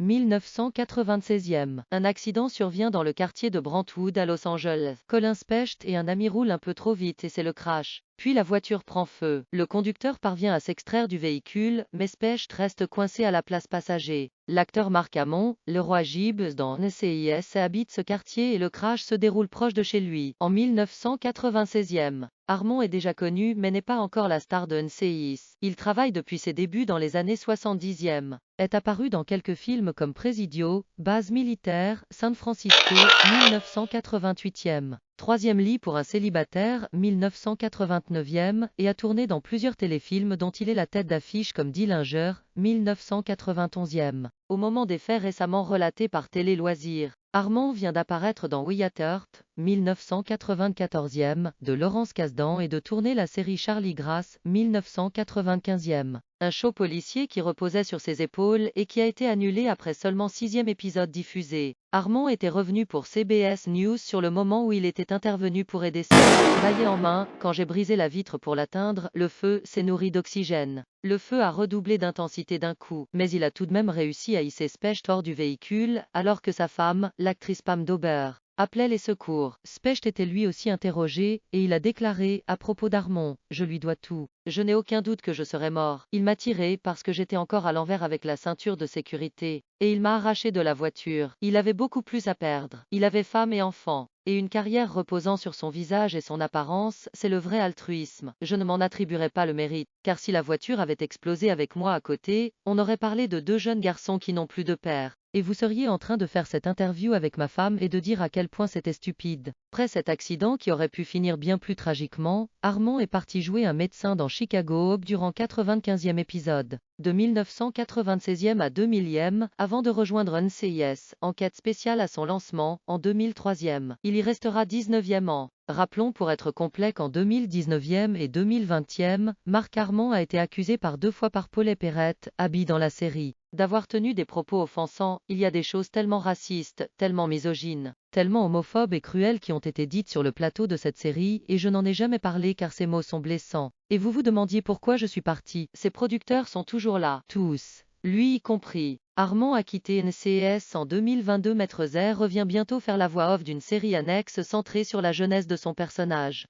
1996e. Un accident survient dans le quartier de Brentwood à Los Angeles. Colin Specht et un ami roulent un peu trop vite et c'est le crash. Puis la voiture prend feu. Le conducteur parvient à s'extraire du véhicule, mais Specht reste coincé à la place passager. L'acteur Marc Hamon, le roi Gibbs dans NCIS, habite ce quartier et le crash se déroule proche de chez lui. En 1996e. Harmon est déjà connu mais n'est pas encore la star de NCIS. Il travaille depuis ses débuts dans les années 70e. Est apparu dans quelques films comme Presidio, Base militaire, San Francisco, 1988e. Troisième lit pour un célibataire, 1989e, et a tourné dans plusieurs téléfilms dont il est la tête d'affiche comme Dillinger, 1991e. Au moment des faits récemment relatés par Télé Loisirs, Harmon vient d'apparaître dans We Are Earth, 1994e, de Laurence Kasdan et de tourner la série Charlie Grace, 1995e. Un show policier qui reposait sur ses épaules et qui a été annulé après seulement 6e épisode diffusé. Harmon était revenu pour CBS News sur le moment où il était intervenu pour aider Specht. Baillet en main, quand j'ai brisé la vitre pour l'atteindre, le feu s'est nourri d'oxygène. Le feu a redoublé d'intensité d'un coup, mais il a tout de même réussi à hisser Specht hors du véhicule, alors que sa femme, l'actrice Pam Dober, appelait les secours. Specht était lui aussi interrogé, et il a déclaré, à propos d'Harmon, « Je lui dois tout. Je n'ai aucun doute que je serai mort. Il m'a tiré parce que j'étais encore à l'envers avec la ceinture de sécurité. Et il m'a arraché de la voiture. Il avait beaucoup plus à perdre. Il avait femme et enfants. Et une carrière reposant sur son visage et son apparence, c'est le vrai altruisme. Je ne m'en attribuerai pas le mérite, car si la voiture avait explosé avec moi à côté, on aurait parlé de deux jeunes garçons qui n'ont plus de père. Et vous seriez en train de faire cette interview avec ma femme et de dire à quel point c'était stupide. » Après cet accident qui aurait pu finir bien plus tragiquement, Harmon est parti jouer un médecin dans Chicago Hope durant 95e épisode. De 1996e à 2000e, avant de rejoindre NCIS, enquête spéciale à son lancement, en 2003e. Il y restera 19e ans. Rappelons pour être complet qu'en 2019e et 2020e, Marc Harmon a été accusé par 2 fois par Pauley Perrette, Abby dans la série, d'avoir tenu des propos offensants. Il y a des choses tellement racistes, tellement misogynes, tellement homophobes et cruelles qui ont été dites sur le plateau de cette série, et je n'en ai jamais parlé car ces mots sont blessants. Et vous vous demandiez pourquoi je suis parti. Ces producteurs sont toujours là, tous, lui y compris. Harmon a quitté NCIS en 2022. Maître Zay revient bientôt faire la voix off d'une série annexe centrée sur la jeunesse de son personnage.